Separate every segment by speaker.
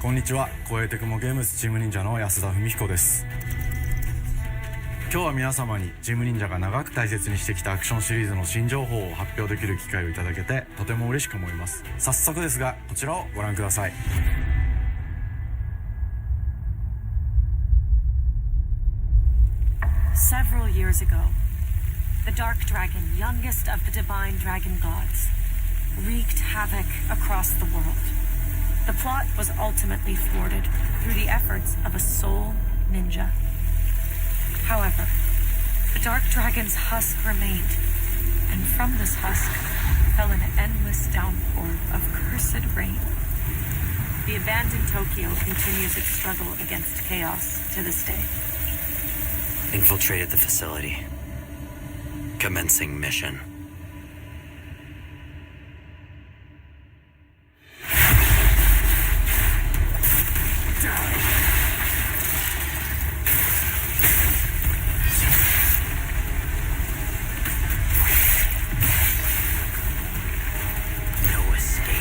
Speaker 1: こんにちは、光栄テクモゲームズチーム忍者の安田文彦です。今日は皆様にチーム忍者が長く大切にしてきたアクションシリーズの新情報を発表できる機会をいただけてとても嬉しく思います。早速ですがこちらをご覧ください。
Speaker 2: Several years ago, the Dark Dragon, youngest of the divine dragon gods, wreaked havoc across the world. The plot was ultimately thwarted through the efforts of a sole ninja. However, the Dark Dragon's husk remained, and from this husk fell an endless downpour of cursed rain. The abandoned Tokyo continues its struggle against chaos to this day.
Speaker 3: Infiltrated the facility. Commencing mission. No escape.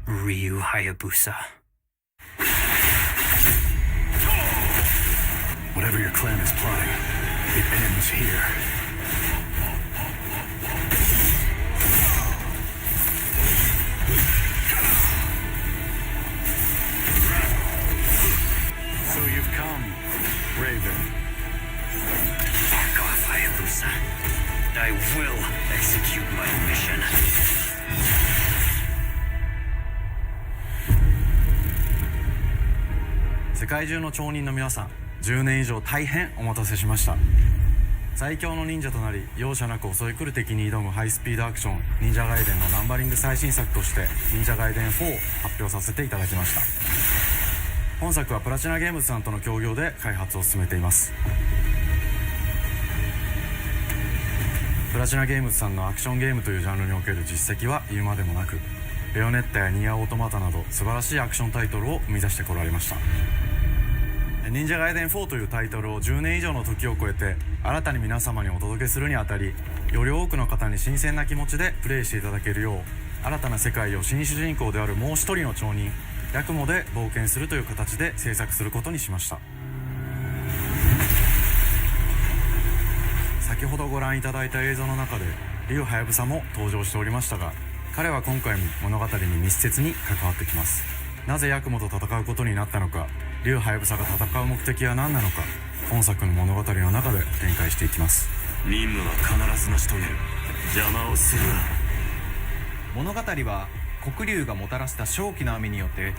Speaker 3: Ryu Hayabusa.
Speaker 4: Whatever your clan is plotting, it ends here. So you've come, Raven.
Speaker 3: Back off, Hayabusa. I will execute my mission.
Speaker 1: 世界中の町人の皆さん、10年以上大変お待たせしました。最強の忍者となり容赦なく襲い来る敵に挑むハイスピードアクション忍者ガイデンのナンバリング最新作として忍者ガイデン4を発表させていただきました。本作はプラチナゲームズさんとの協業で開発を進めています。プラチナゲームズさんのアクションゲームというジャンルにおける実績は言うまでもなく、ベヨネッタやニアオートマタなど素晴らしいアクションタイトルを生み出してこられました。忍者ガイデン4というタイトルを10年以上の時を超えて新たに皆様にお届けするにあたり、より多くの方に新鮮な気持ちでプレイしていただけるよう、新たな世界を新主人公であるもう一人の町人ヤクモで冒険するという形で制作することにしました。先ほどご覧いただいた映像の中で竜はやぶさも登場しておりましたが、彼は今回も物語に密接に関わってきます。なぜヤクモと戦うことになったのか、竜はやぶさが戦う目的は何なのか、本作の物語の中で展開していきます。
Speaker 4: 任務は必ず成し遂げる。邪魔をするな。
Speaker 5: 物語は黒竜がもたらした正気の雨によって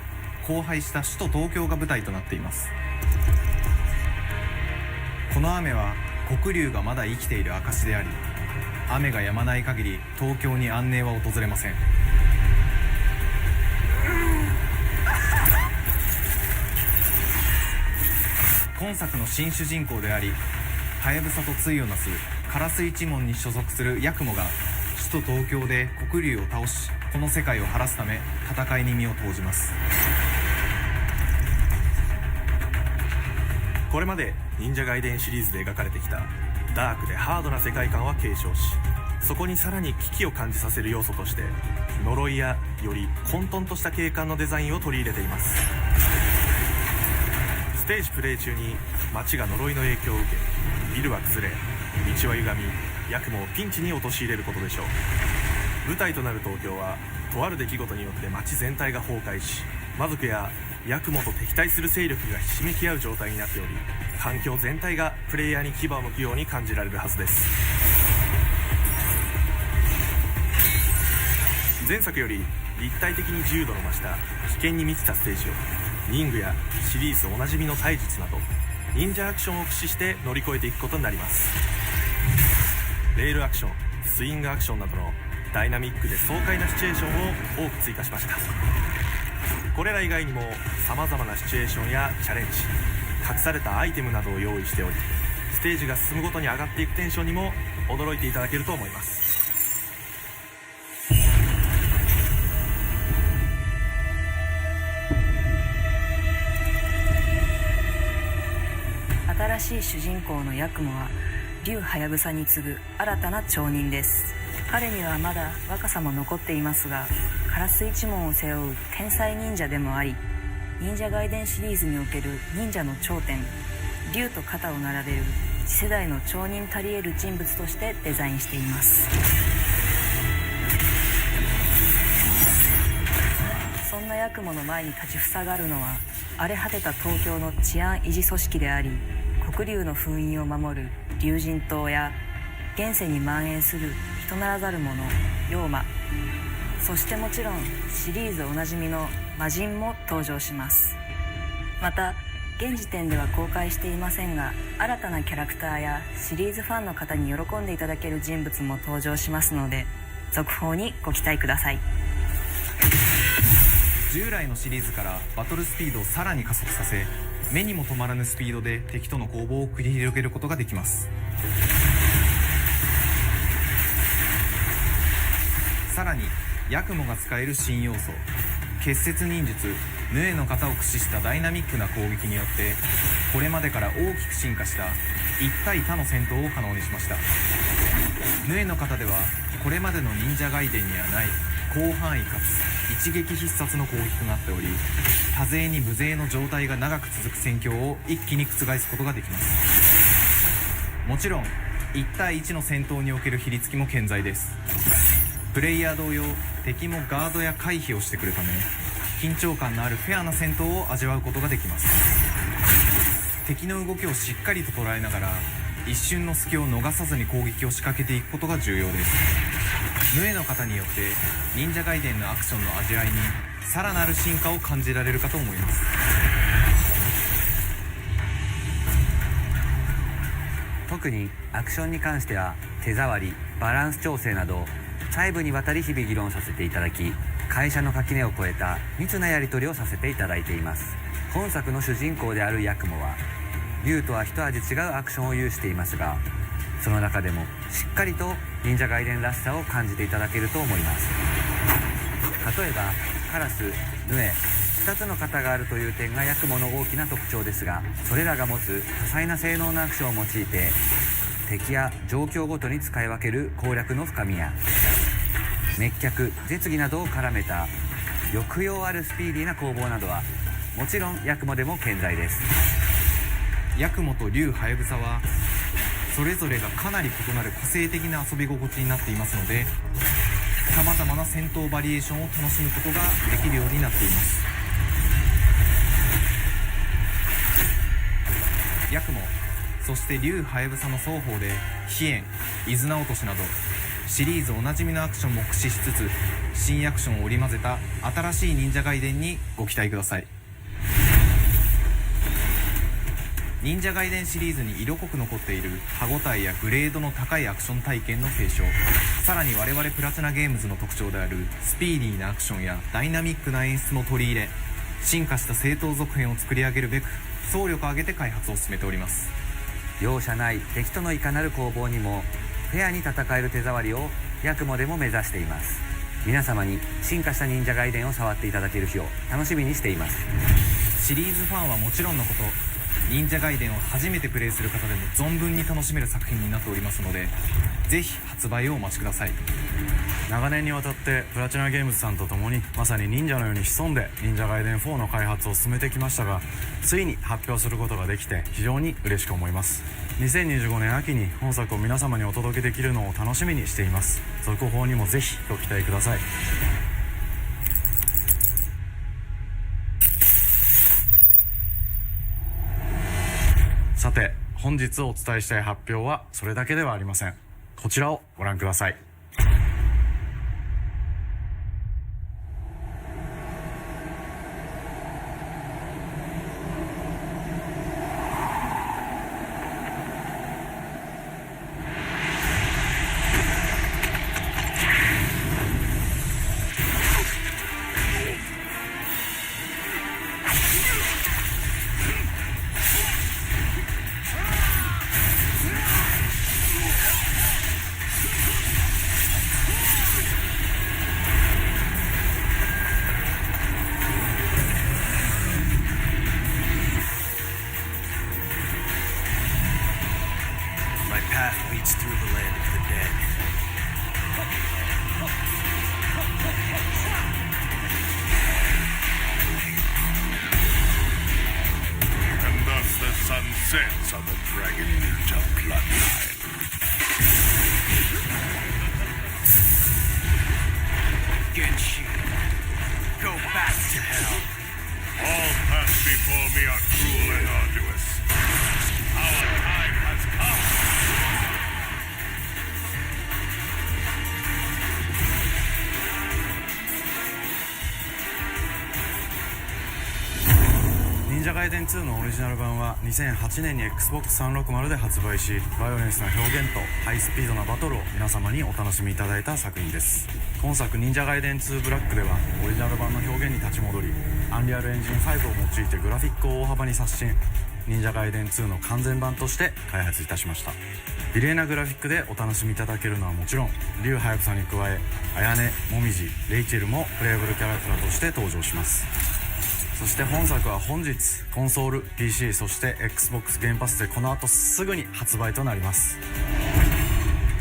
Speaker 5: 荒廃した首都東京が舞台となっています。この雨は黒竜がまだ生きている証であり、雨が止まない限り東京に安寧は訪れません。今作の新主人公であり、はやぶさと対をなす烏一門に所属するヤクモが首都東京で黒竜を倒し、この世界を晴らすため戦いに身を投じます。
Speaker 6: これまで忍者外伝シリーズで描かれてきたダークでハードな世界観は継承し、そこにさらに危機を感じさせる要素として呪いやより混沌とした景観のデザインを取り入れています。ステージプレイ中に街が呪いの影響を受け、ビルは崩れ、道は歪み、ヤクモをピンチに陥れることでしょう。舞台となる東京はとある出来事によって街全体が崩壊し、魔族やヤクモと敵対する勢力がひしめき合う状態になっており、環境全体がプレイヤーに牙を向くように感じられるはずです。前作より立体的に自由度の増した危険に満ちたステージを忍具やシリーズおなじみの体術など忍者アクションを駆使して乗り越えていくことになります。レールアクション、スイングアクションなどのダイナミックで爽快なシチュエーションを多く追加しました。これら以外にも様々なシチュエーションやチャレンジ、隠されたアイテムなどを用意しており、ステージが進むごとに上がっていくテンションにも驚いていただけると思います。
Speaker 7: 新しい主人公のヤクモは竜はやぶさに次ぐ新たな町人です。彼にはまだ若さも残っていますが、烏一門を背負う天才忍者でもあり、忍者外伝シリーズにおける忍者の頂点、竜と肩を並べる次世代の町人たり得る人物としてデザインしています。そんなヤクモの前に立ちふさがるのは、荒れ果てた東京の治安維持組織であり、黒竜の封印を守る竜神島や現世に蔓延する人ならざる者妖魔、そしてもちろんシリーズおなじみの魔人も登場します。また現時点では公開していませんが、新たなキャラクターやシリーズファンの方に喜んでいただける人物も登場しますので、続報にご期待ください。
Speaker 5: 従来のシリーズからバトルスピードをさらに加速させ、目にも止まらぬスピードで敵との攻防を繰り広げることができます。さらにヤクモが使える新要素、結節忍術ヌエの型を駆使したダイナミックな攻撃によって、これまでから大きく進化した一対他の戦闘を可能にしました。ヌエの型ではこれまでの忍者外伝にはない広範囲かつ一撃必殺の攻撃となっており、多勢に無勢の状態が長く続く戦況を一気に覆すことができます。もちろん1対1の戦闘における比率も健在です。プレイヤー同様、敵もガードや回避をしてくるため、緊張感のあるフェアな戦闘を味わうことができます。敵の動きをしっかりと捉えながら、一瞬の隙を逃さずに攻撃を仕掛けていくことが重要です。ヌエの型によって忍者外伝のアクションの味わいにさらなる進化を感じられるかと思います。
Speaker 8: 特にアクションに関しては手触り、バランス調整など細部にわたり日々議論させていただき、会社の垣根を越えた密なやり取りをさせていただいています。本作の主人公であるヤクモは竜とは一味違うアクションを有していますが、その中でもしっかりと忍者外伝らしさを感じていただけると思います。例えばカラス、ヌエ、2つの型があるという点がヤクモの大きな特徴ですが、それらが持つ多彩な性能のアクションを用いて敵や状況ごとに使い分ける攻略の深みや滅却、絶技などを絡めた抑揚あるスピーディーな攻防などはもちろんヤクモでも健在です。
Speaker 5: ヤクモと竜ハヤブサはそれぞれがかなり異なる個性的な遊び心地になっていますので、さまざまな戦闘バリエーションを楽しむことができるようになっています。ヤクモ、そして竜ハヤブサの双方で飛燕、イズナ落としなどシリーズおなじみのアクションも駆使しつつ、新アクションを織り交ぜた新しい忍者ガイデンにご期待ください。忍者ガイデンシリーズに色濃く残っている歯ごたえやグレードの高いアクション体験の継承、さらに我々プラチナゲームズの特徴であるスピーディーなアクションやダイナミックな演出も取り入れ、進化した正当続編を作り上げるべく総力を挙げて開発を進めております。
Speaker 8: 容赦ない敵とのいかなる攻防にもフェアに戦える手触りをヤクモでも目指しています。皆様に進化した忍者ガイデンを触っていただける日を楽しみにしています。
Speaker 5: シリーズファンはもちろんのこと、忍者ガイデンを初めてプレイする方でも存分に楽しめる作品になっておりますので、ぜひ発売をお待ちください。
Speaker 1: 長年にわたってプラチナゲームズさんと共にまさに忍者のように潜んで忍者ガイデン4の開発を進めてきましたが、ついに発表することができて非常に嬉しく思います。2025年秋に本作を皆様にお届けできるのを楽しみにしています。続報にもぜひご期待ください。さて、本日お伝えしたい発表はそれだけではありません。こちらをご覧ください。
Speaker 3: My path leads through the land of the dead.
Speaker 4: And thus the sun sets on the Dragon Ninja bloodline.
Speaker 3: Genshin, go back to hell.
Speaker 4: All paths before me are cruel and arduous. Our time has come.
Speaker 1: 忍者ガイデン2のオリジナル版は2008年に Xbox360 で発売し、バイオレンスな表現とハイスピードなバトルを皆様にお楽しみいただいた作品です。今作忍者ガイデン2ブラックではオリジナル版の表現に立ち戻り、アンリアルエンジン5を用いてグラフィックを大幅に刷新、忍者ガイデン2の完全版として開発いたしました。美麗なグラフィックでお楽しみいただけるのはもちろん、竜ハヤブサに加え綾音、もみじ、レイチェルもプレイブルキャラクターとして登場します。そして本作は本日コンソール、PC、そして Xbox ゲームパスでこの後すぐに発売となります。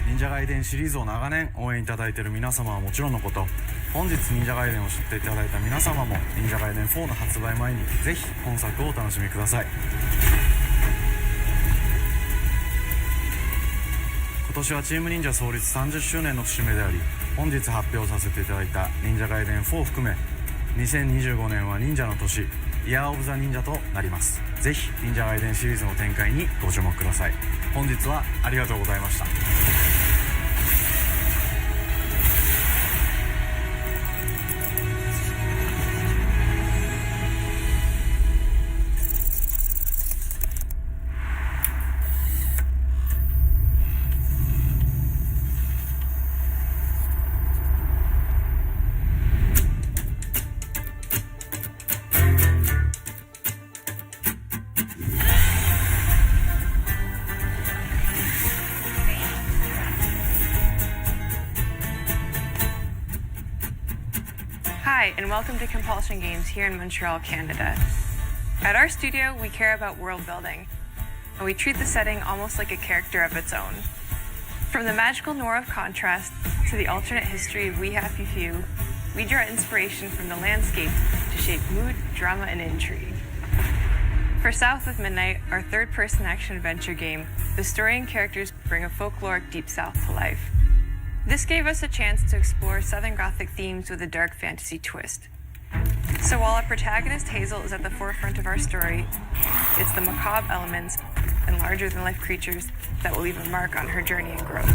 Speaker 1: 忍者ガイデンシリーズを長年応援いただいている皆様はもちろんのこと、本日忍者ガイデンを知っていただいた皆様も忍者ガイデン4の発売前にぜひ本作をお楽しみください。今年はチーム忍者創立30周年の節目であり、本日発表させていただいた忍者ガイデン4を含め2025年は忍者の年、イヤーオブザ忍者となります。ぜひ忍者ガイデンシリーズの展開にご注目ください。本日はありがとうございました。
Speaker 9: Hi, and welcome to Compulsion Games here in Montreal, Canada. At our studio, we care about world building, and we treat the setting almost like a character of its own. From the magical noir of contrast to the alternate history of We Happy Few, we draw inspiration from the landscape to shape mood, drama, and intrigue. For South of Midnight, our third-person action-adventure game, the story and characters bring a folkloric Deep South to life. This gave us a chance to explore Southern Gothic themes with a dark fantasy twist. So while our protagonist Hazel is at the forefront of our story, it's the macabre elements and larger-than-life creatures that will leave a mark on her journey and growth.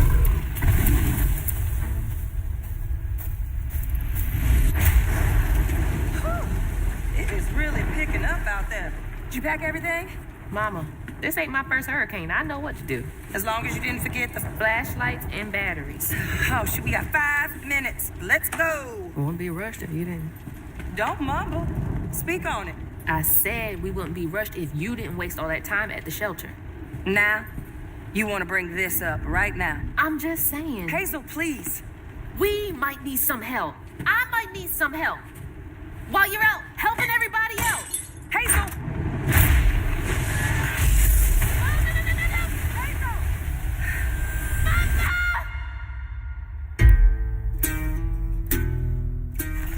Speaker 7: It is really picking up out there. Did you pack everything?
Speaker 10: Mama, this ain't my first hurricane. I know what to do.
Speaker 7: As long as you didn't forget the...
Speaker 10: Flashlights and batteries.
Speaker 7: Oh, shoot, we got 5 minutes. Let's go.
Speaker 10: We wouldn't be rushed if you didn't.
Speaker 7: Don't mumble. Speak on it.
Speaker 10: I said we wouldn't be rushed if you didn't waste all that time at the shelter.
Speaker 7: Now, you want to bring this up right now.
Speaker 10: I'm just saying.
Speaker 7: Hazel, please.
Speaker 10: We might need some help. I might need some help. While you're out helping everybody else.
Speaker 7: Hazel!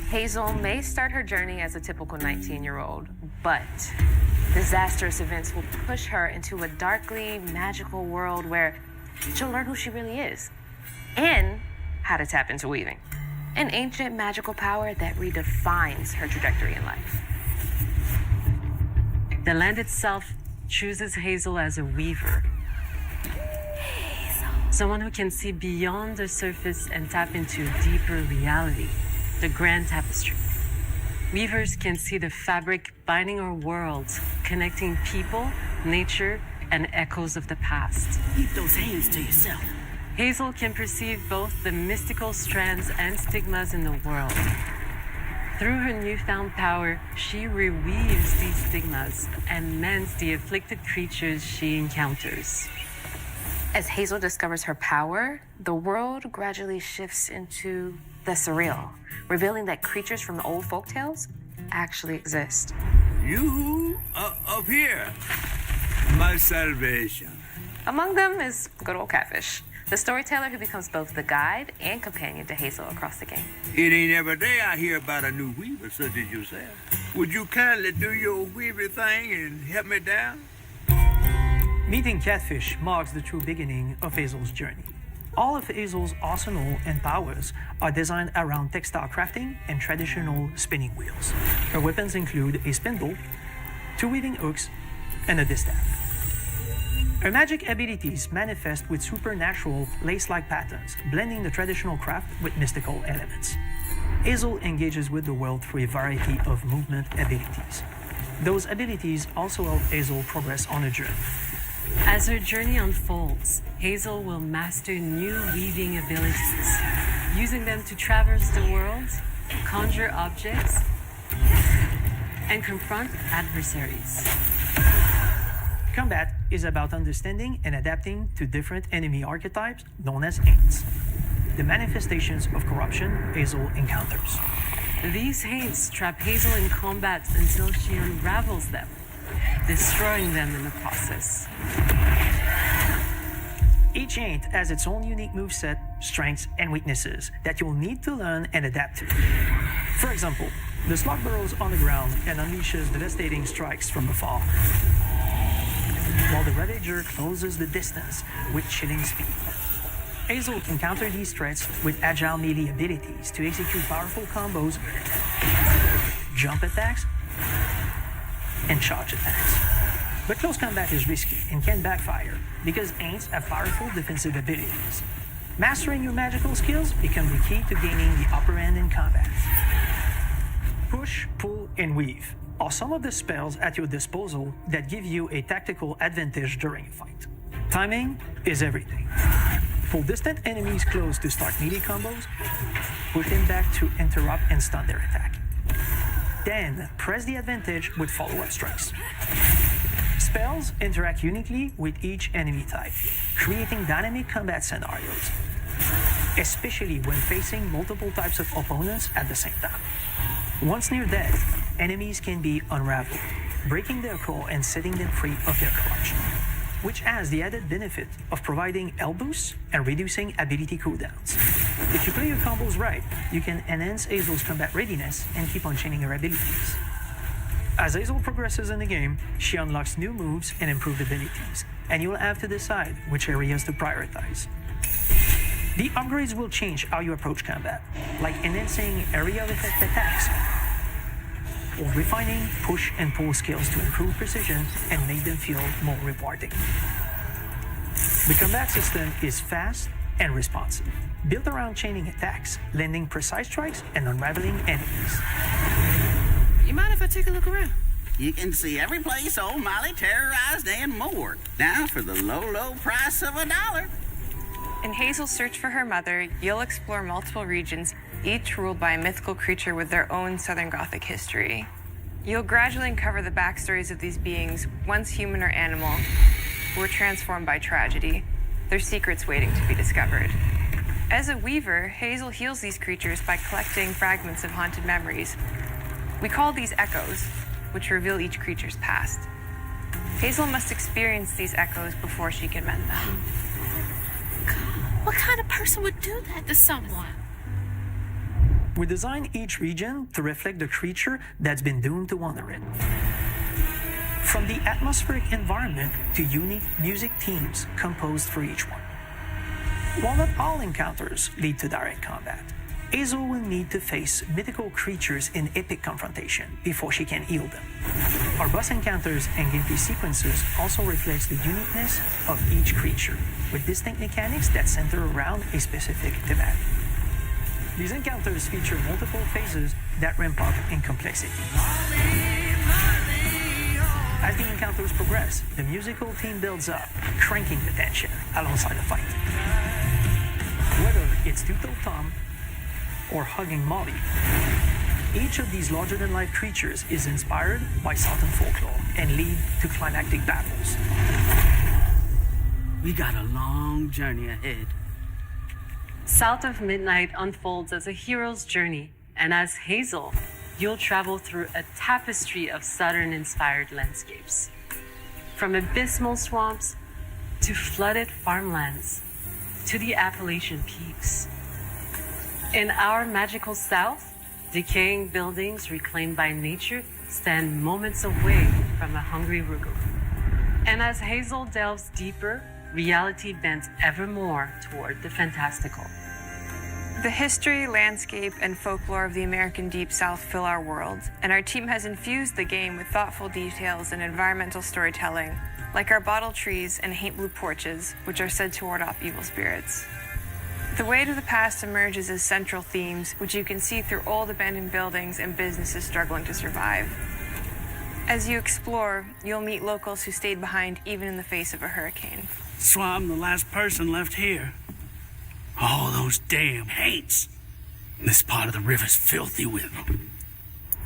Speaker 9: Hazel may start her journey as a typical 19-year-old, but disastrous events will push her into a darkly magical world where she'll learn who she really is and how to tap into weaving, an ancient magical power that redefines her trajectory in life.
Speaker 11: The land itself chooses Hazel as a weaver. Someone who can see beyond the surface and tap into deeper reality, the grand tapestry. Weavers can see the fabric binding our worlds, connecting people, nature, and echoes of the past.
Speaker 7: Keep those hands to yourself.
Speaker 11: Hazel can perceive both the mystical strands and stigmas in the world. Through her newfound power, she reweaves these stigmas and mends the afflicted creatures she encounters.
Speaker 9: As Hazel discovers her power, the world gradually shifts into the surreal, revealing that creatures from the old folktales actually exist.
Speaker 12: You up here, my salvation.
Speaker 9: Among them is good old Catfish, the storyteller who becomes both the guide and companion to Hazel across the game.
Speaker 12: It ain't every day I hear about a new weaver such as yourself. Would you kindly do your weavy thing and help me down?
Speaker 13: Meeting Catfish marks the true beginning of Hazel's journey. All of Hazel's arsenal and powers are designed around textile crafting and traditional spinning wheels. Her weapons include a spindle, 2 weaving hooks, and a distaff. Her magic abilities manifest with supernatural lace-like patterns, blending the traditional craft with mystical elements. Hazel engages with the world through a variety of movement abilities. Those abilities also help Hazel progress on a journey.
Speaker 11: As her journey unfolds, Hazel will master new weaving abilities, using them to traverse the world, conjure objects, and confront adversaries.
Speaker 13: Combat is about understanding and adapting to different enemy archetypes known as Haints, the manifestations of corruption Hazel encounters.
Speaker 11: These Haints trap Hazel in combat until she unravels them, destroying them in the process.
Speaker 13: Each Haint has its own unique moveset, strengths, and weaknesses that you'll need to learn and adapt to. For example, the slug burrows on the ground and unleashes devastating strikes from afar, while the Ravager closes the distance with chilling speed. Hazel can counter these threats with agile melee abilities to execute powerful combos, jump attacks, and charge attacks. But close combat is risky and can backfire because Haints have powerful defensive abilities. Mastering your magical skills becomes the key to gaining the upper hand in combat. Push, pull, and weave are some of the spells at your disposal that give you a tactical advantage during a fight. Timing is everything. Pull distant enemies close to start melee combos, push them back to interrupt and stun their attack. Then press the advantage with follow-up strikes. Spells interact uniquely with each enemy type, creating dynamic combat scenarios, especially when facing multiple types of opponents at the same time. Once near death, enemies can be unraveled, breaking their core and setting them free of their corruption, which has the added benefit of providing health boosts and reducing ability cooldowns. If you play your combos right, you can enhance Hazel's combat readiness and keep on chaining her abilities. As Hazel progresses in the game, she unlocks new moves and improved abilities, and you'll have to decide which areas to prioritize. The upgrades will change how you approach combat, like enhancing area of effect attacks, or refining push and pull skills to improve precision and make them feel more rewarding. The combat system is fast and responsive, built around chaining attacks, landing precise strikes, and unraveling enemies.
Speaker 10: You mind if I take a look around?
Speaker 12: You can see every place old Molly terrorized and more. Now for the low, low price of $1.
Speaker 9: In Hazel's search for her mother, you'll explore multiple regions, each ruled by a mythical creature with their own Southern Gothic history. You'll gradually uncover the backstories of these beings, once human or animal, who were transformed by tragedy, their secrets waiting to be discovered. As a weaver, Hazel heals these creatures by collecting fragments of haunted memories. We call these echoes, which reveal each creature's past. Hazel must experience these echoes before she can mend them.
Speaker 10: What kind of person would do that to someone?
Speaker 13: We design each region to reflect the creature that's been doomed to wander it. From the atmospheric environment to unique music themes composed for each one. While not all encounters lead to direct combat, Hazel will need to face mythical creatures in epic confrontation before she can heal them. Our boss encounters and gameplay sequences also reflects the uniqueness of each creature, with distinct mechanics that center around a specific thematic. These encounters feature multiple phases that ramp up in complexity. As the encounters progress, the musical theme builds up, cranking the tension alongside the fight. Whether it's Two-Toed Tom or hugging Molly, each of these larger-than-life creatures is inspired by Southern folklore and lead to climactic battles.
Speaker 12: We got a long journey ahead.
Speaker 11: South of Midnight unfolds as a hero's journey, and as Hazel, you'll travel through a tapestry of Southern-inspired landscapes. From abysmal swamps to flooded farmlands to the Appalachian peaks. In our magical South, decaying buildings reclaimed by nature stand moments away from a hungry Rugal. And as Hazel delves deeper, reality bends ever more toward the fantastical.
Speaker 9: The history, landscape, and folklore of the American Deep South fill our world, and our team has infused the game with thoughtful details and environmental storytelling, like our bottle trees and haint blue porches, which are said to ward off evil spirits. The way to the past emerges as central themes, which you can see through old abandoned buildings and businesses struggling to survive. As you explore, you'll meet locals who stayed behind even in the face of a hurricane.
Speaker 12: So I'm the last person left here. All those damn hates. This part of the river's filthy with them.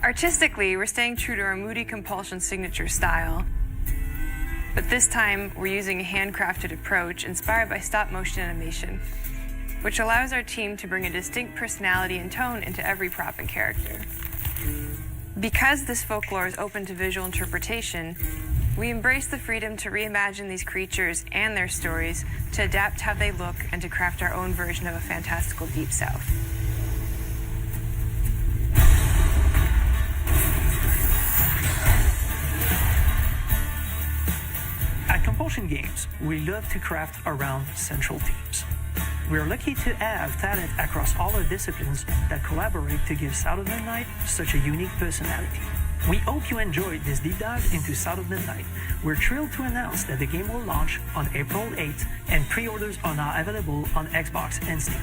Speaker 9: Artistically, we're staying true to our Moody Compulsion signature style. But this time, we're using a handcrafted approach inspired by stop-motion animation, which allows our team to bring a distinct personality and tone into every prop and character. Because this folklore is open to visual interpretation, we embrace the freedom to reimagine these creatures and their stories, to adapt how they look, and to craft our own version of a fantastical Deep South.
Speaker 13: At Compulsion Games, we love to craft around central themes. We are lucky to have talent across all our disciplines that collaborate to give South of Midnight such a unique personality. We hope you enjoyed this deep dive into South of Midnight. We're thrilled to announce that the game will launch on April 8th, and pre-orders are now available on Xbox and Steam.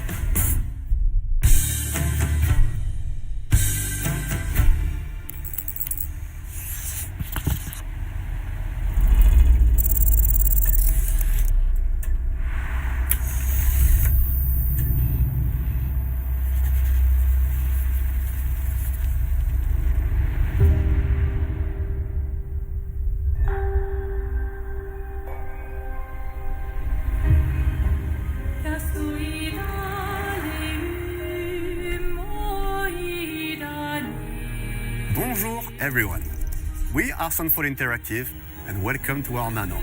Speaker 14: Bonjour everyone, we are Sunfall Interactive and welcome to our manor.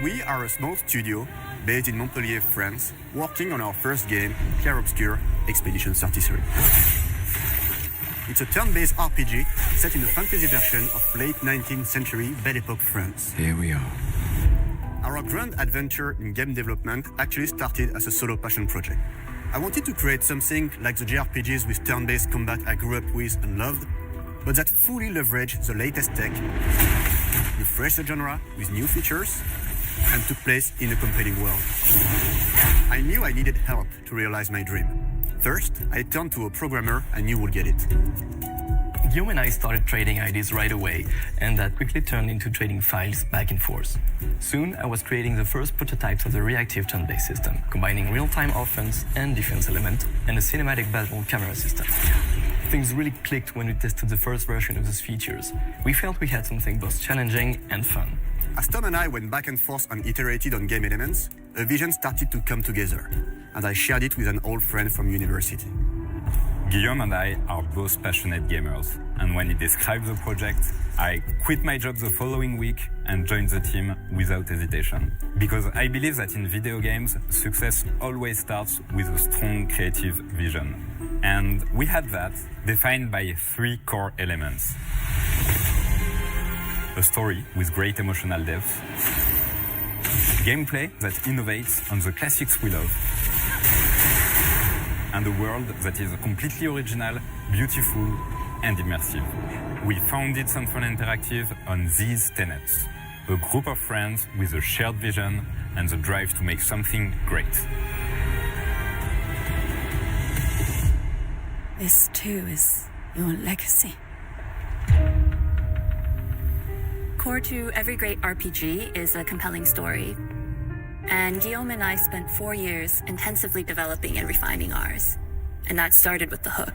Speaker 14: We are a small studio based in Montpellier, France, working on our first game, Clair Obscur Expedition 33. It's a turn-based RPG set in the fantasy version of late 19th century Belle Époque France.
Speaker 15: Here we are.
Speaker 14: Our grand adventure in game development actually started as a solo passion project. I wanted to create something like the JRPGs with turn-based combat I grew up with and loved, but that fully leveraged the latest tech, refreshed the genre with new features, and took place in a compelling world. I knew I needed help to realize my dream. First, I turned to a programmer I knew would get it.
Speaker 16: Guillaume and I started trading ideas right away, and that quickly turned into trading files back and forth. Soon, I was creating the first prototypes of the reactive turn-based system, combining real-time offense and defense element, and a cinematic battle camera system. Things really clicked when we tested the first version of those features. We felt we had something both challenging and fun.
Speaker 14: As Tom and I went back and forth and iterated on game elements, a vision started to come together, and I shared it with an old friend from university.
Speaker 17: Guillaume and I are both passionate gamers, and when he described the project, I quit my job the following week and joined the team without hesitation. Because I believe that in video games, success always starts with a strong creative vision. And we had that, defined by 3 core elements. A story with great emotional depth, gameplay that innovates on the classics we love, and a world that is completely original, beautiful, and immersive. We founded Sunfall Interactive on these tenets: a group of friends with a shared vision and the drive to make something great.
Speaker 18: This too is your legacy.
Speaker 19: Core to every great RPG is a compelling story. And Guillaume and I spent 4 years intensively developing and refining ours. And that started with the hook.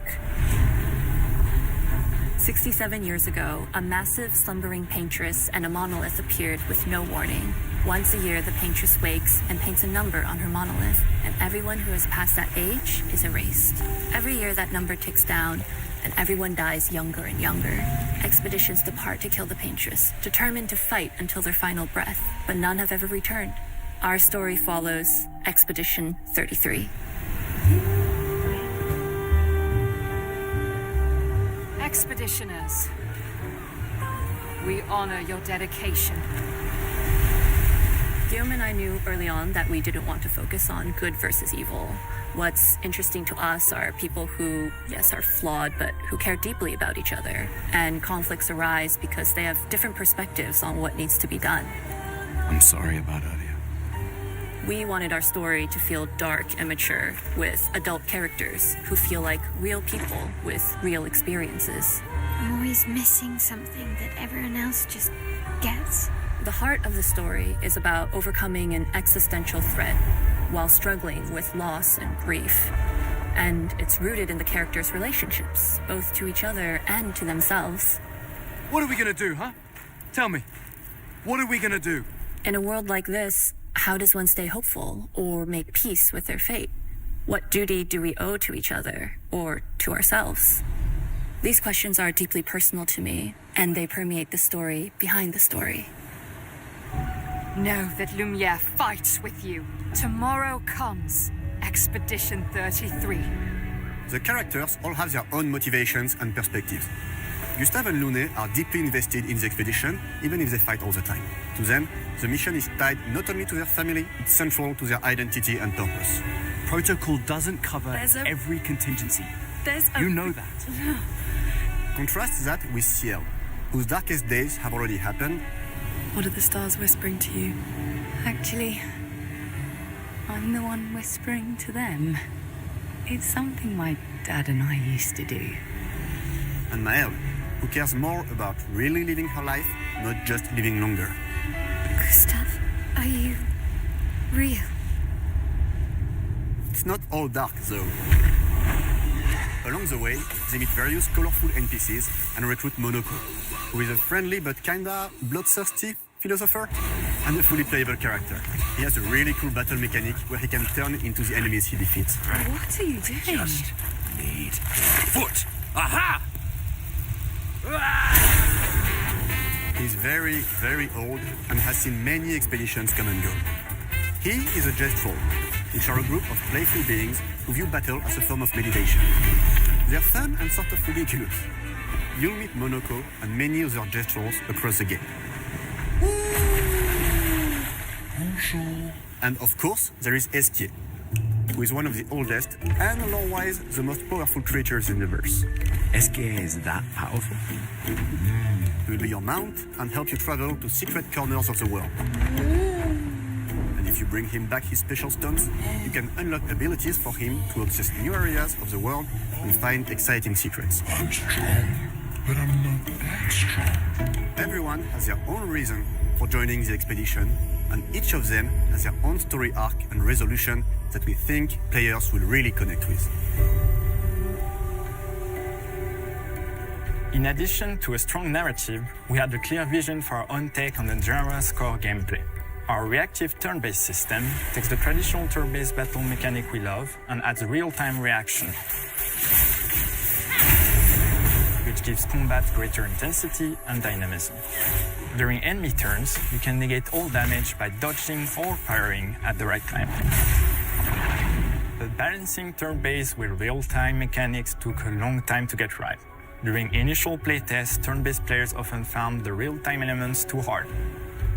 Speaker 19: 67 years ago, a massive slumbering paintress and a monolith appeared with no warning. Once a year, the paintress wakes and paints a number on her monolith, and everyone who has passed that age is erased. Every year, that number ticks down, and everyone dies younger and younger. Expeditions depart to kill the paintress, determined to fight until their final breath, but none have ever returned. Our story follows Expedition 33.
Speaker 2: Expeditioners, we honor your dedication.
Speaker 19: Guillaume and I knew early on that we didn't want to focus on good versus evil. What's interesting to us are people who, yes, are flawed, but who care deeply about each other. And conflicts arise because they have different perspectives on what needs to be done.
Speaker 15: I'm sorry about earlier.
Speaker 19: We wanted our story to feel dark and mature, with adult characters who feel like real people with real experiences.
Speaker 18: I'm always missing something that everyone else just gets.
Speaker 19: The heart of the story is about overcoming an existential threat while struggling with loss and grief. And it's rooted in the characters' relationships, both to each other and to themselves.
Speaker 15: What are we gonna do, huh? Tell me. What are we gonna do?
Speaker 19: In a world like this, how does one stay hopeful or make peace with their fate? What duty do we owe to each other or to ourselves? These questions are deeply personal to me, and they permeate the story behind the story.
Speaker 2: Know that Lumiere fights with you. Tomorrow comes Expedition 33.
Speaker 14: The characters all have their own motivations and perspectives. Gustave and Lune are deeply invested in the expedition, even if they fight all the time. To them, the mission is tied not only to their family, it's central to their identity and purpose.
Speaker 15: Protocol doesn't cover every contingency. You know that.
Speaker 14: Contrast that with Ciel, whose darkest days have already happened.
Speaker 18: What are the stars whispering to you? Actually, I'm the one whispering to them. It's something my dad and I used to do.
Speaker 14: And Maëlle, who cares more about really living her life, not just living longer.
Speaker 18: Gustave, are you real?
Speaker 14: It's not all dark, though. Along the way, they meet various colorful NPCs and recruit Monoko, who is a friendly but kinda bloodthirsty philosopher and a fully playable character. He has a really cool battle mechanic where he can turn into the enemies he defeats.
Speaker 18: What are you doing?
Speaker 15: Just need foot. Aha!
Speaker 14: He's very, very old and has seen many expeditions come and go. He is a Gestrol, which are a group of playful beings who view battle as a form of meditation. They're fun and sort of ridiculous. You'll meet Monoko and many other Gestrols across the game. And of course, there is Esquier, who is one of the oldest and lore-wise the most powerful creatures in the verse.
Speaker 15: Esquier is that powerful?
Speaker 14: He will be your mount and help you travel to secret corners of the world. And if you bring him back his special stones, you can unlock abilities for him to access new areas of the world and find exciting secrets.
Speaker 4: I'm strong, but I'm not that strong.
Speaker 14: Everyone has their own reason for joining the expedition, and each of them has their own story arc and resolution that we think players will really connect with.
Speaker 20: In addition to a strong narrative, we had a clear vision for our own take on the genre's core gameplay. Our reactive turn-based system takes the traditional turn-based battle mechanic we love and adds a real-time reaction, which gives combat greater intensity and dynamism. During enemy turns, you can negate all damage by dodging or firing at the right time. But balancing turn-based with real-time mechanics took a long time to get right. During initial playtests, turn-based players often found the real-time elements too hard.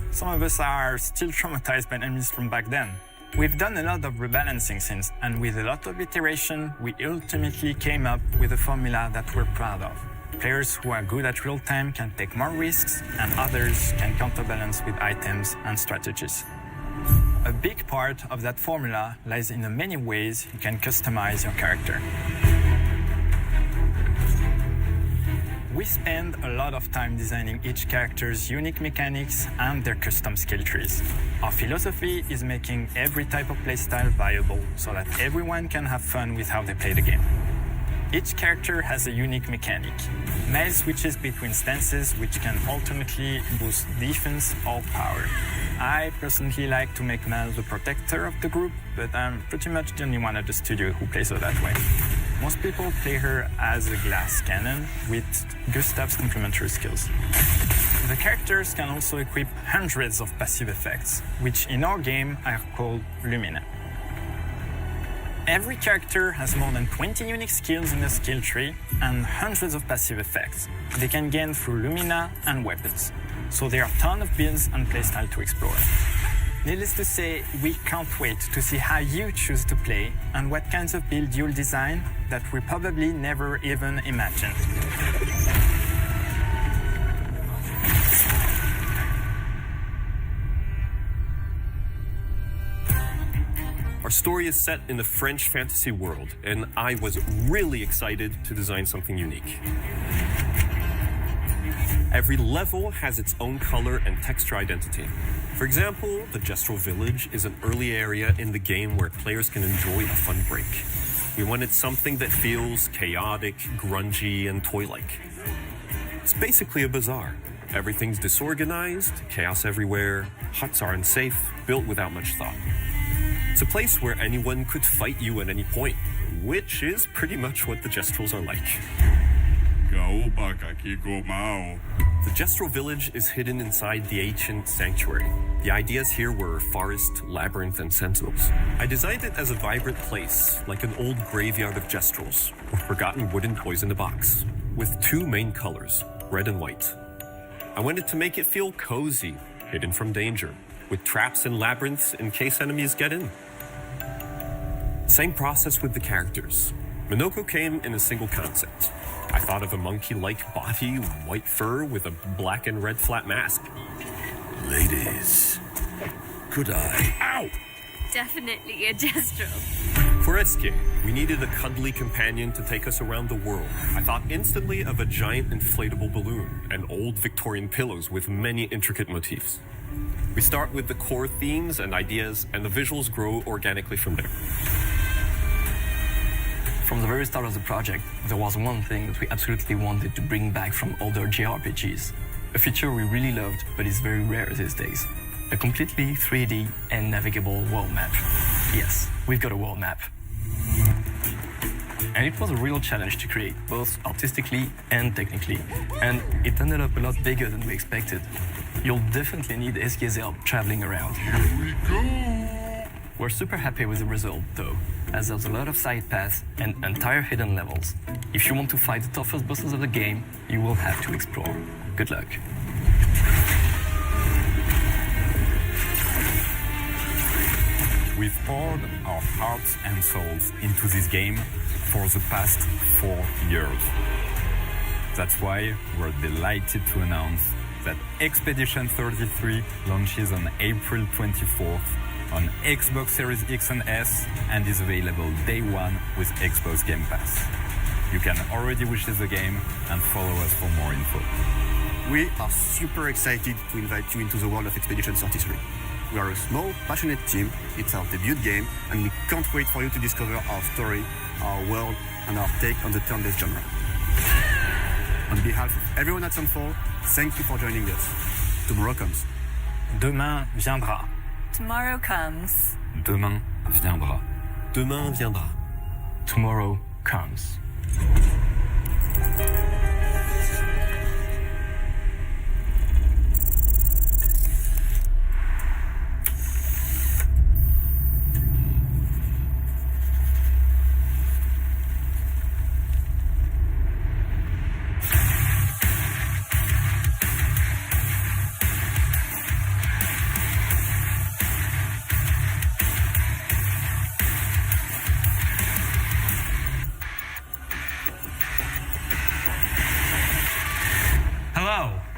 Speaker 20: Some of us are still traumatized by enemies from back then. We've done a lot of rebalancing since, and with a lot of iteration, we ultimately came up with a formula that we're proud of. Players who are good at real-time can take more risks, and others can counterbalance with items and strategies. A big part of that formula lies in the many ways you can customize your character. We spend a lot of time designing each character's unique mechanics and their custom skill trees. Our philosophy is making every type of playstyle viable so that everyone can have fun with how they play the game. Each character has a unique mechanic. Mel switches between stances which can alternately boost defense or power. I personally like to make Mel the protector of the group, but I'm pretty much the only one at the studio who plays her that way. Most people play her as a glass cannon with Gustav's complementary skills. The characters can also equip hundreds of passive effects, which in our game are called Lumina. Every character has more than 20 unique skills in the skill tree and hundreds of passive effects they can gain through Lumina and weapons. So there are a ton of builds and playstyle to explore. Needless to say, we can't wait to see how you choose to play and what kinds of build you'll design that we probably never even imagined.
Speaker 21: Our story is set in the French fantasy world, and I was really excited to design something unique. Every level has its own color and texture identity. For example, the Gestrol Village is an early area in the game where players can enjoy a fun break. We wanted something that feels chaotic, grungy, and toy-like. It's basically a bazaar. Everything's disorganized, chaos everywhere, huts are unsafe, built without much thought. It's a place where anyone could fight you at any point, which is pretty much what the Gestrols are like. The Gestrol village is hidden inside the ancient sanctuary. The ideas here were forest, labyrinth, and sentinels. I designed it as a vibrant place, like an old graveyard of Gestrols, or forgotten wooden toys in a box, with two main colors, red and white. I wanted to make it feel cozy, hidden from danger, with traps and labyrinths in case enemies get in. Same process with the characters. Monoko came in a single concept. I thought of a monkey-like body, white fur with a black and red flat mask.
Speaker 4: Ladies, could I?
Speaker 21: Ow!
Speaker 10: Definitely a Gestrol.
Speaker 21: For Escape, we needed a cuddly companion to take us around the world. I thought instantly of a giant inflatable balloon and old Victorian pillows with many intricate motifs. We start with the core themes and ideas, and the visuals grow organically from there.
Speaker 16: From the very start of the project, there was one thing that we absolutely wanted to bring back from older JRPGs. A feature we really loved, but is very rare these days. A completely 3D and navigable world map. Yes, we've got a world map. And it was a real challenge to create, both artistically and technically. And it ended up a lot bigger than we expected. You'll definitely need Eskier's help traveling around.
Speaker 4: Here we go!
Speaker 16: We're super happy with the result, though, as there's a lot of side paths and entire hidden levels. If you want to fight the toughest bosses of the game, you will have to explore. Good luck.
Speaker 17: We've poured our hearts and souls into this game for the past 4 years. That's why we're delighted to announce that Expedition 33 launches on April 24th on Xbox Series X and S and is available day one with Xbox Game Pass. You can already wishlist the game and follow us for more info.
Speaker 14: We are super excited to invite you into the world of Expedition 33. We are a small, passionate team, it's our debut game, and we can't wait for you to discover our story, our world, and our take on the turn-based genre. On behalf of everyone at Sunfall, thank you for joining us. Tomorrow comes.
Speaker 20: Demain viendra.
Speaker 7: Tomorrow comes.
Speaker 17: Demain viendra.
Speaker 21: Demain viendra.
Speaker 16: Tomorrow comes.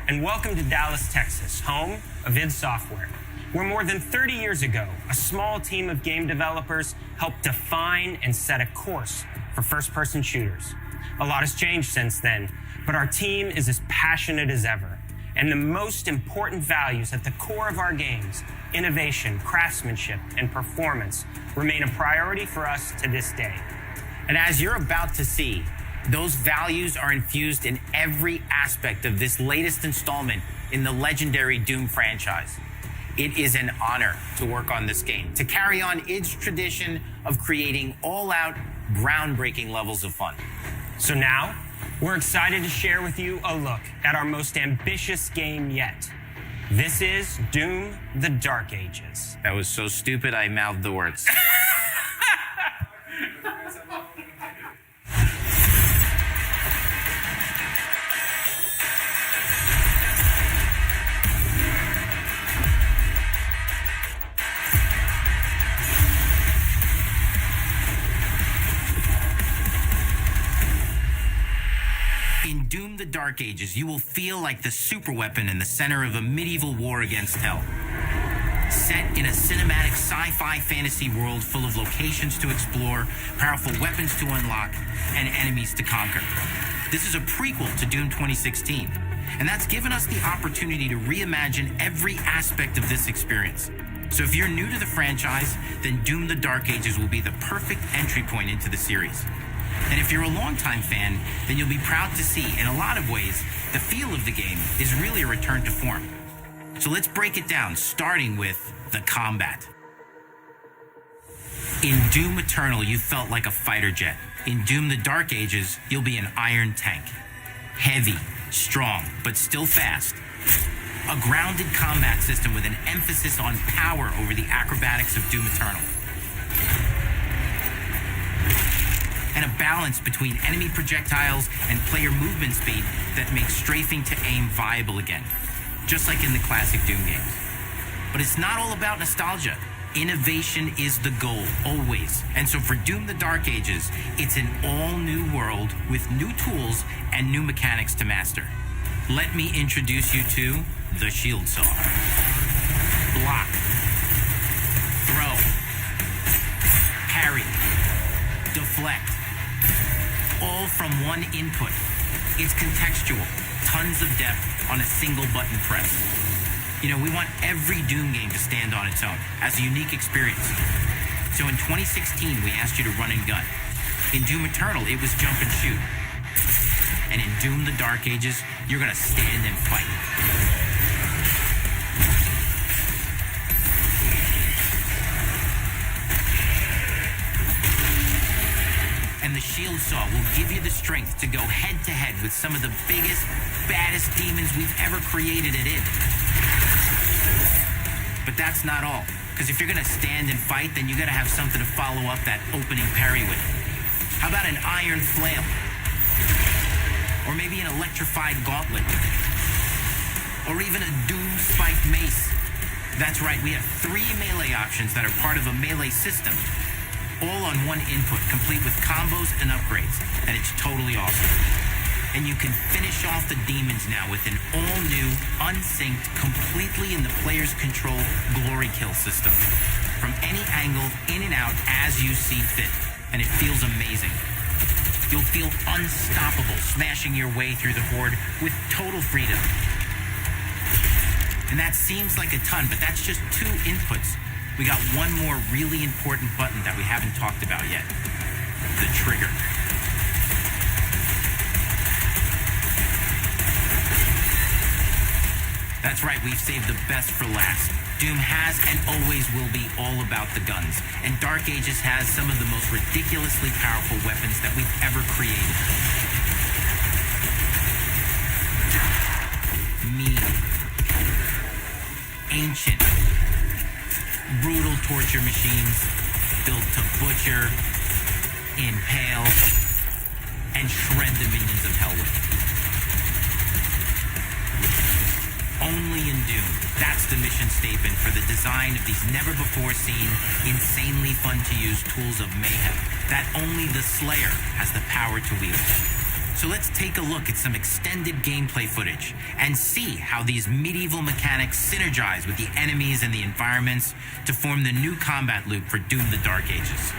Speaker 6: And welcome to Dallas, Texas, home of id Software, where more than 30 years ago, a small team of game developers helped define and set a course for first-person shooters. A lot has changed since then, but our team is as passionate as ever. And the most important values at the core of our games, innovation, craftsmanship, and performance, remain a priority for us to this day.
Speaker 22: And as you're about to see, those values are infused in every aspect of this latest installment in the legendary Doom franchise. It is an honor to work on this game, to carry on id's tradition of creating all-out, groundbreaking levels of fun.
Speaker 6: So now, we're excited to share with you a look at our most ambitious game yet. This is Doom: The Dark Ages.
Speaker 22: That was so stupid I mouthed the words. In Doom: The Dark Ages, you will feel like the superweapon in the center of a medieval war against hell. Set in a cinematic sci-fi fantasy world full of locations to explore, powerful weapons to unlock, and enemies to conquer. This is a prequel to Doom 2016, and that's given us the opportunity to reimagine every aspect of this experience. So if you're new to the franchise, then Doom: The Dark Ages will be the perfect entry point into the series. And if you're a longtime fan, then you'll be proud to see, in a lot of ways, the feel of the game is really a return to form. So let's break it down, starting with the combat. In Doom Eternal, you felt like a fighter jet. In Doom: The Dark Ages, you'll be an iron tank. Heavy, strong, but still fast. A grounded combat system with an emphasis on power over the acrobatics of Doom Eternal. And a balance between enemy projectiles and player movement speed that makes strafing to aim viable again, just like in the classic Doom games. But it's not all about nostalgia. Innovation is the goal, always. And so for Doom: The Dark Ages, it's an all-new world with new tools and new mechanics to master. Let me introduce you to the Shield Saw. Block. Throw. Parry. Deflect. All from one input. It's contextual, tons of depth on a single button press. You know, we want every Doom game to stand on its own as a unique experience. So in 2016, we asked you to run and gun. In Doom Eternal, it was jump and shoot. And in Doom: The Dark Ages, you're gonna stand and fight. And the Shield Saw will give you the strength to go head-to-head with some of the biggest, baddest demons we've ever created at id. But that's not all, Because if you're gonna stand and fight, then you gotta have something to follow up that opening parry with. How about an iron flail? Or maybe an electrified gauntlet? Or even a doom-spiked mace? That's right, we have 3 melee options that are part of a melee system. All on one input, complete with combos and upgrades. And it's totally awesome. And you can finish off the demons now with an all-new, unsynced, completely in the player's control glory kill system. From any angle, in and out, as you see fit. And it feels amazing. You'll feel unstoppable, smashing your way through the horde with total freedom. And that seems like a ton, but that's just 2 inputs. We got one more really important button that we haven't talked about yet. The trigger. That's right, we've saved the best for last. Doom has and always will be all about the guns, and Dark Ages has some of the most ridiculously powerful weapons that we've ever created. Mean, ancient, brutal torture machines built to butcher, impale, and shred the minions of hell with. Only in Doom. That's the mission statement for the design of these never-before-seen, insanely fun-to-use tools of mayhem that only the Slayer has the power to wield. So let's take a look at some extended gameplay footage and see how these medieval mechanics synergize with the enemies and the environments to form the new combat loop for Doom: The Dark Ages.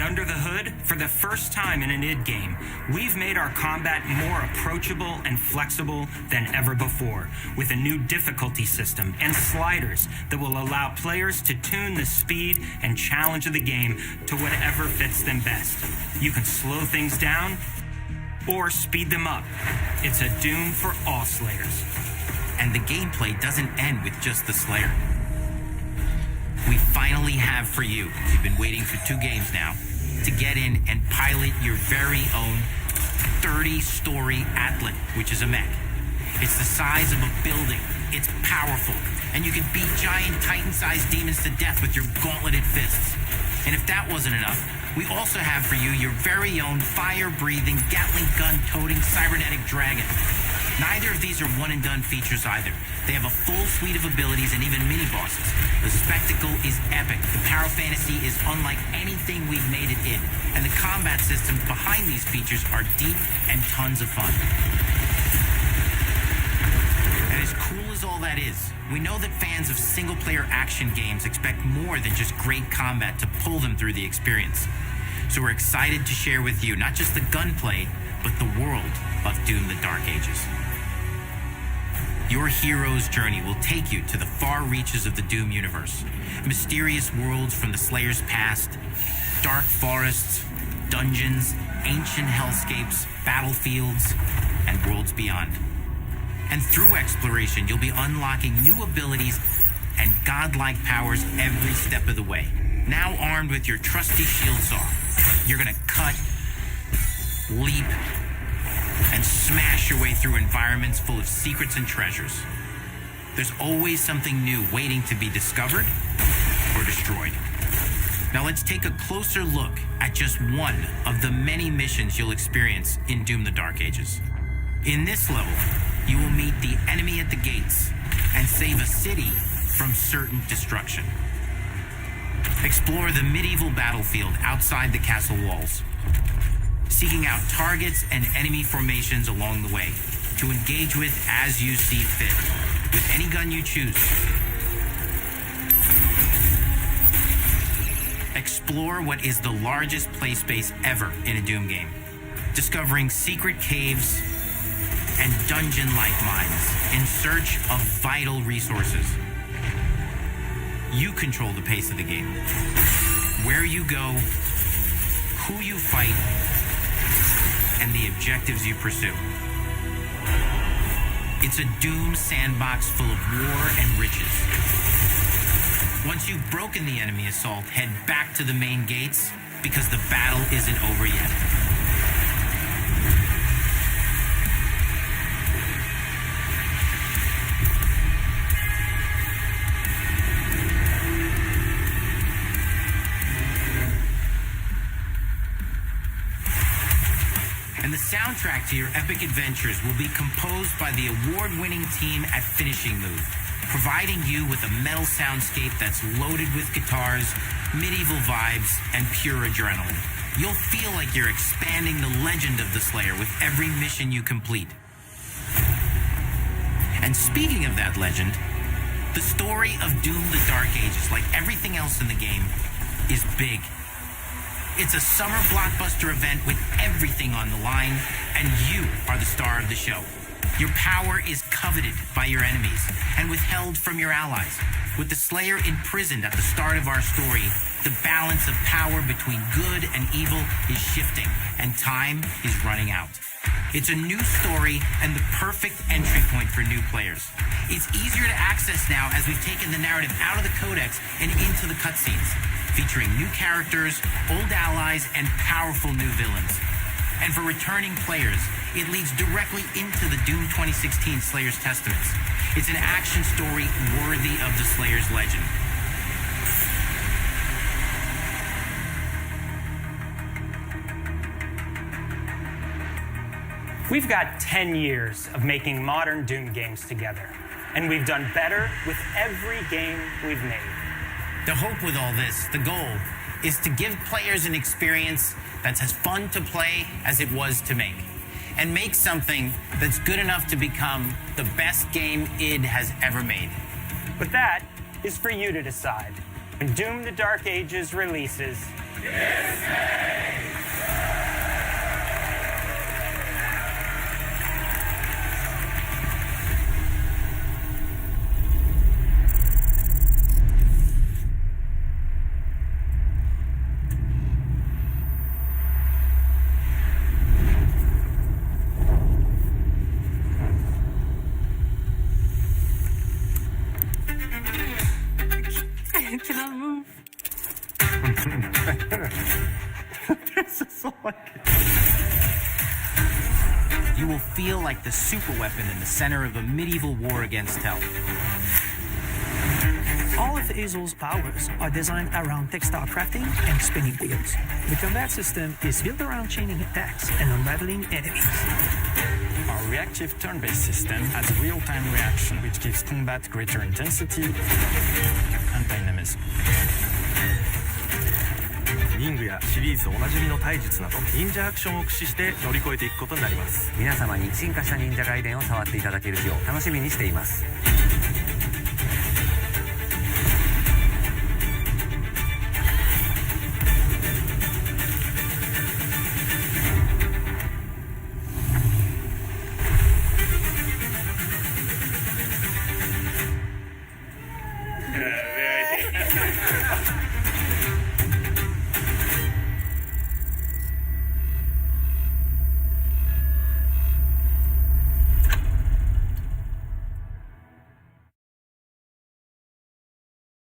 Speaker 22: Under the hood, for the first time in an id game, we've made our combat more approachable and flexible than ever before, with a new difficulty system and sliders that will allow players to tune the speed and challenge of the game to whatever fits them best. You can slow things down or speed them up. It's a Doom for all Slayers. And the gameplay doesn't end with just the Slayer. We finally have for you, you've been waiting for 2 games now, to get in and pilot your very own 30-story Atlan, which is a mech. It's the size of a building, it's powerful, and you can beat giant Titan-sized demons to death with your gauntleted fists. And if that wasn't enough, we also have for you your very own fire-breathing, Gatling gun-toting cybernetic dragon. Neither of these are one-and-done features either. They have a full suite of abilities and even mini-bosses. The spectacle is epic. The Power Fantasy is unlike anything we've made it in. And the combat systems behind these features are deep and tons of fun. And as cool as all that is, we know that fans of single-player action games expect more than just great combat to pull them through the experience. So we're excited to share with you not just the gunplay, but the world of Doom: The Dark Ages. Your hero's journey will take you to the far reaches of the Doom universe. Mysterious worlds from the Slayer's past, dark forests, dungeons, ancient hellscapes, battlefields, and worlds beyond. And through exploration, you'll be unlocking new abilities and godlike powers every step of the way. Now armed with your trusty shield saw, you're gonna cut, leap, and smash your way through environments full of secrets and treasures. There's always something new waiting to be discovered or destroyed. Now let's take a closer look at just one of the many missions you'll experience in Doom: The Dark Ages. In this level, you will meet the enemy at the gates and save a city from certain destruction. Explore the medieval battlefield outside the castle walls. seeking out targets and enemy formations along the way to engage with as you see fit, with any gun you choose. Explore what is the largest play space ever in a Doom game, discovering secret caves and dungeon-like mines in search of vital resources. You control the pace of the game, where you go, who you fight, and the objectives you pursue. It's a Doom sandbox full of war and riches. Once you've broken the enemy assault, head back to the main gates, because the battle isn't over yet. And the soundtrack to your epic adventures will be composed by the award-winning team at Finishing Move, providing you with a metal soundscape that's loaded with guitars, medieval vibes, and pure adrenaline. You'll feel like you're expanding the legend of the Slayer with every mission you complete. And speaking of that legend, the story of Doom: The Dark Ages, like everything else in the game, is big. It's a summer blockbuster event with everything on the line, and you are the star of the show. Your power is coveted by your enemies and withheld from your allies. With the Slayer imprisoned at the start of our story, the balance of power between good and evil is shifting, and time is running out. It's a new story and the perfect entry point for new players. It's easier to access now as we've taken the narrative out of the codex and into the cutscenes, featuring new characters, old allies, and powerful new villains. And for returning players, it leads directly into the Doom 2016 Slayer's Testaments. It's an action story worthy of the Slayer's legend.
Speaker 6: We've got 10 years of making modern Doom games together, and we've done better with every game we've made.
Speaker 22: The hope with all this, the goal, is to give players an experience that's as fun to play as it was to make, and make something that's good enough to become the best game id has ever made.
Speaker 6: But that is for you to decide. When Doom: The Dark Ages releases,
Speaker 13: I cannot move. This is so like...
Speaker 22: You will feel like the super weapon in the center of a medieval war against hell.
Speaker 13: All of Azel's powers are designed around textile crafting and spinning wheels. The combat system is built around chaining attacks and unraveling enemies.
Speaker 20: Our reactive turn-based system has a real-time reaction, which gives combat greater intensity and dynamism.
Speaker 5: 忍具やシリーズおなじみの体術など忍者アクションを駆使して乗り越えていくことになります。
Speaker 8: 皆様に進化した忍者ガイデンを触っていただける日を楽しみにしています。